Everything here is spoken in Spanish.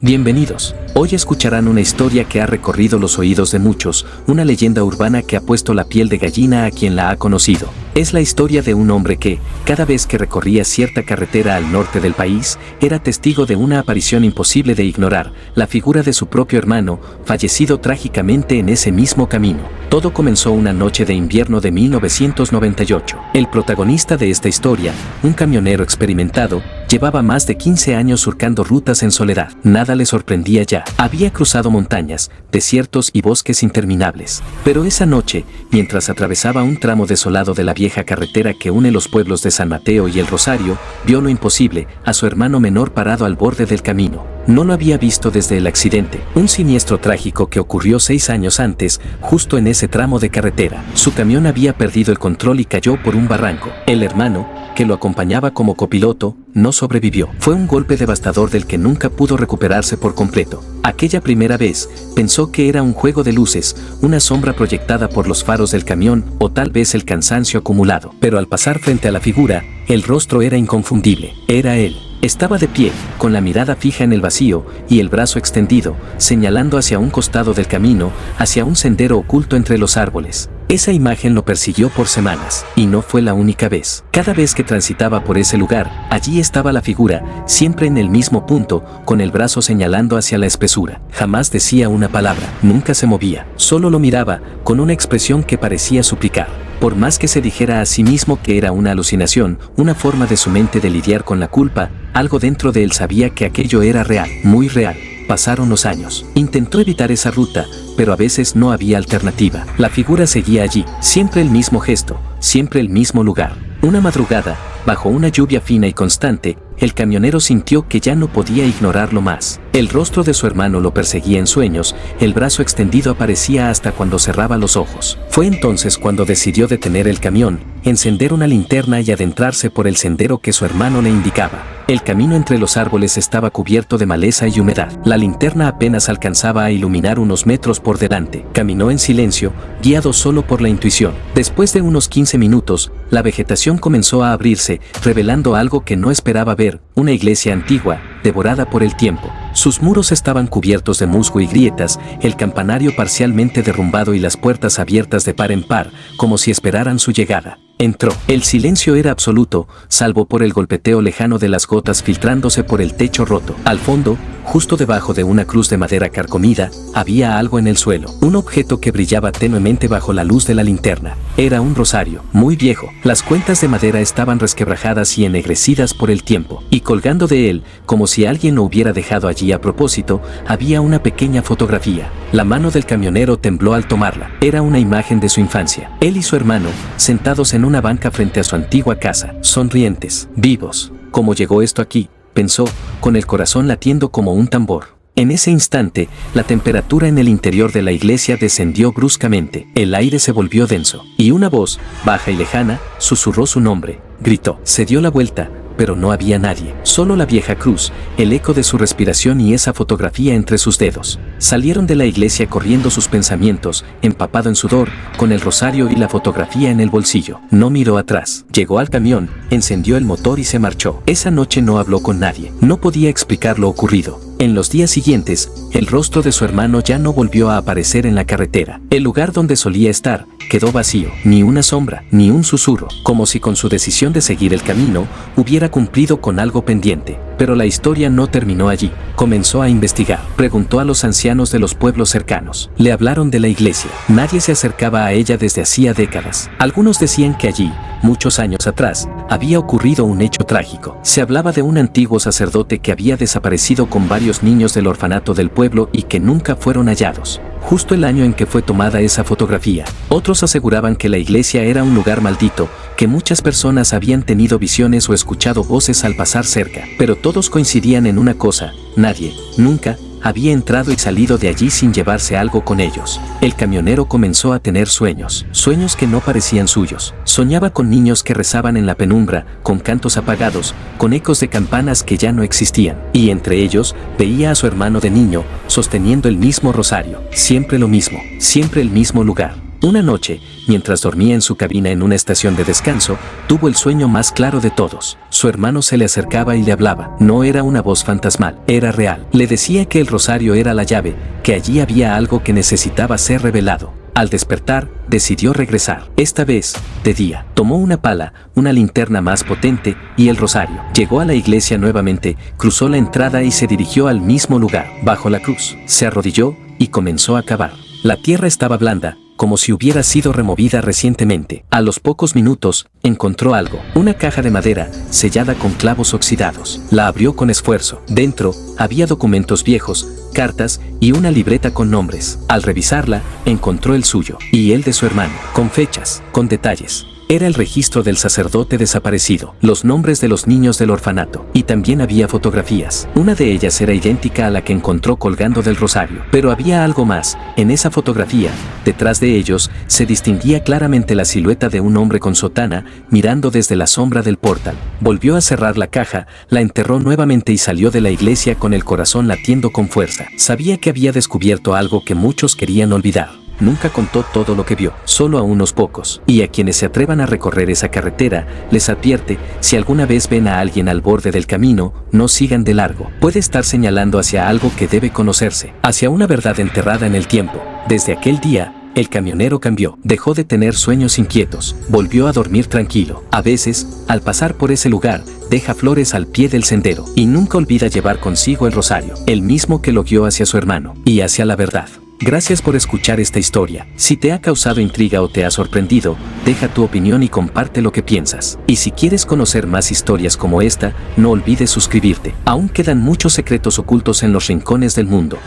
Bienvenidos. Hoy escucharán una historia que ha recorrido los oídos de muchos, una leyenda urbana que ha puesto la piel de gallina a quien la ha conocido. Es la historia de un hombre que, cada vez que recorría cierta carretera al norte del país, era testigo de una aparición imposible de ignorar, la figura de su propio hermano, fallecido trágicamente en ese mismo camino. Todo comenzó una noche de invierno de 1998. El protagonista de esta historia, un camionero experimentado, llevaba más de 15 años surcando rutas en soledad. Nada le sorprendía ya. Había cruzado montañas, desiertos y bosques interminables. Pero esa noche, mientras atravesaba un tramo desolado de la vieja carretera que une los pueblos de San Mateo y El Rosario, vio lo imposible, a su hermano menor parado al borde del camino. No lo había visto desde el accidente, un siniestro trágico que ocurrió 6 años antes, justo en ese tramo de carretera. Su camión había perdido el control y cayó por un barranco. El hermano, que lo acompañaba como copiloto, no sobrevivió. Fue un golpe devastador del que nunca pudo recuperarse por completo. Aquella primera vez, pensó que era un juego de luces, una sombra proyectada por los faros del camión o tal vez el cansancio acumulado. Pero al pasar frente a la figura, el rostro era inconfundible. Era él. Estaba de pie, con la mirada fija en el vacío y el brazo extendido, señalando hacia un costado del camino, hacia un sendero oculto entre los árboles. Esa imagen lo persiguió por semanas, y no fue la única vez. Cada vez que transitaba por ese lugar, allí estaba la figura, siempre en el mismo punto, con el brazo señalando hacia la espesura. Jamás decía una palabra, nunca se movía, solo lo miraba, con una expresión que parecía suplicar. Por más que se dijera a sí mismo que era una alucinación, una forma de su mente de lidiar con la culpa, algo dentro de él sabía que aquello era real, muy real. Pasaron los años. Intentó evitar esa ruta, pero a veces no había alternativa. La figura seguía allí, siempre el mismo gesto, siempre el mismo lugar. Una madrugada, bajo una lluvia fina y constante, el camionero sintió que ya no podía ignorarlo más. El rostro de su hermano lo perseguía en sueños, el brazo extendido aparecía hasta cuando cerraba los ojos. Fue entonces cuando decidió detener el camión, encender una linterna y adentrarse por el sendero que su hermano le indicaba. El camino entre los árboles estaba cubierto de maleza y humedad. La linterna apenas alcanzaba a iluminar unos metros por delante. Caminó en silencio, guiado solo por la intuición. Después de unos 15 minutos, la vegetación comenzó a abrirse, revelando algo que no esperaba ver, una iglesia antigua, devorada por el tiempo. Sus muros estaban cubiertos de musgo y grietas, el campanario parcialmente derrumbado y las puertas abiertas de par en par, como si esperaran su llegada. Entró. El silencio era absoluto, salvo por el golpeteo lejano de las gotas filtrándose por el techo roto. Al fondo, justo debajo de una cruz de madera carcomida, había algo en el suelo, un objeto que brillaba tenuemente bajo la luz de la linterna. Era un rosario, muy viejo. Las cuentas de madera estaban resquebrajadas y ennegrecidas por el tiempo, y colgando de él, como si alguien lo hubiera dejado allí a propósito, había una pequeña fotografía. La mano del camionero tembló al tomarla. Era una imagen de su infancia. Él y su hermano, sentados en una banca frente a su antigua casa, sonrientes, vivos. ¿Cómo llegó esto aquí?, pensó, con el corazón latiendo como un tambor. En ese instante, la temperatura en el interior de la iglesia descendió bruscamente. El aire se volvió denso, y una voz, baja y lejana, susurró su nombre. Gritó. Se dio la vuelta, pero no había nadie. Solo la vieja cruz, el eco de su respiración y esa fotografía entre sus dedos. Salieron de la iglesia corriendo sus pensamientos, empapado en sudor, con el rosario y la fotografía en el bolsillo. No miró atrás. Llegó al camión, encendió el motor y se marchó. Esa noche no habló con nadie. No podía explicar lo ocurrido. En los días siguientes, el rostro de su hermano ya no volvió a aparecer en la carretera. El lugar donde solía estar quedó vacío, ni una sombra, ni un susurro, como si con su decisión de seguir el camino hubiera cumplido con algo pendiente. Pero la historia no terminó allí. Comenzó a investigar. Preguntó a los ancianos de los pueblos cercanos. Le hablaron de la iglesia. Nadie se acercaba a ella desde hacía décadas. Algunos decían que allí, muchos años atrás, había ocurrido un hecho trágico. Se hablaba de un antiguo sacerdote que había desaparecido con varios niños del orfanato del pueblo y que nunca fueron hallados, justo el año en que fue tomada esa fotografía. Otros aseguraban que la iglesia era un lugar maldito, que muchas personas habían tenido visiones o escuchado voces al pasar cerca. Pero todos coincidían en una cosa: nadie, nunca, había entrado y salido de allí sin llevarse algo con ellos. El camionero comenzó a tener sueños, sueños que no parecían suyos. Soñaba con niños que rezaban en la penumbra, con cantos apagados, con ecos de campanas que ya no existían. Y entre ellos, veía a su hermano de niño, sosteniendo el mismo rosario. Siempre lo mismo, siempre el mismo lugar. Una noche, mientras dormía en su cabina en una estación de descanso, tuvo el sueño más claro de todos. Su hermano se le acercaba y le hablaba. No era una voz fantasmal, era real. Le decía que el rosario era la llave, que allí había algo que necesitaba ser revelado. Al despertar, decidió regresar. Esta vez, de día. Tomó una pala, una linterna más potente y el rosario. Llegó a la iglesia nuevamente, cruzó la entrada y se dirigió al mismo lugar. Bajo la cruz, se arrodilló y comenzó a cavar. La tierra estaba blanda, como si hubiera sido removida recientemente. A los pocos minutos, encontró algo. Una caja de madera, sellada con clavos oxidados. La abrió con esfuerzo. Dentro, había documentos viejos, cartas y una libreta con nombres. Al revisarla, encontró el suyo y el de su hermano, con fechas, con detalles. Era el registro del sacerdote desaparecido, los nombres de los niños del orfanato, y también había fotografías. Una de ellas era idéntica a la que encontró colgando del rosario. Pero había algo más. En esa fotografía, detrás de ellos, se distinguía claramente la silueta de un hombre con sotana, mirando desde la sombra del portal. Volvió a cerrar la caja, la enterró nuevamente y salió de la iglesia con el corazón latiendo con fuerza. Sabía que había descubierto algo que muchos querían olvidar. Nunca contó todo lo que vio, solo a unos pocos. Y a quienes se atrevan a recorrer esa carretera, les advierte, si alguna vez ven a alguien al borde del camino, no sigan de largo. Puede estar señalando hacia algo que debe conocerse, hacia una verdad enterrada en el tiempo. Desde aquel día, el camionero cambió, dejó de tener sueños inquietos, volvió a dormir tranquilo. A veces, al pasar por ese lugar, deja flores al pie del sendero y nunca olvida llevar consigo el rosario, el mismo que lo guió hacia su hermano y hacia la verdad. Gracias por escuchar esta historia. Si te ha causado intriga o te ha sorprendido, deja tu opinión y comparte lo que piensas. Y si quieres conocer más historias como esta, no olvides suscribirte. Aún quedan muchos secretos ocultos en los rincones del mundo.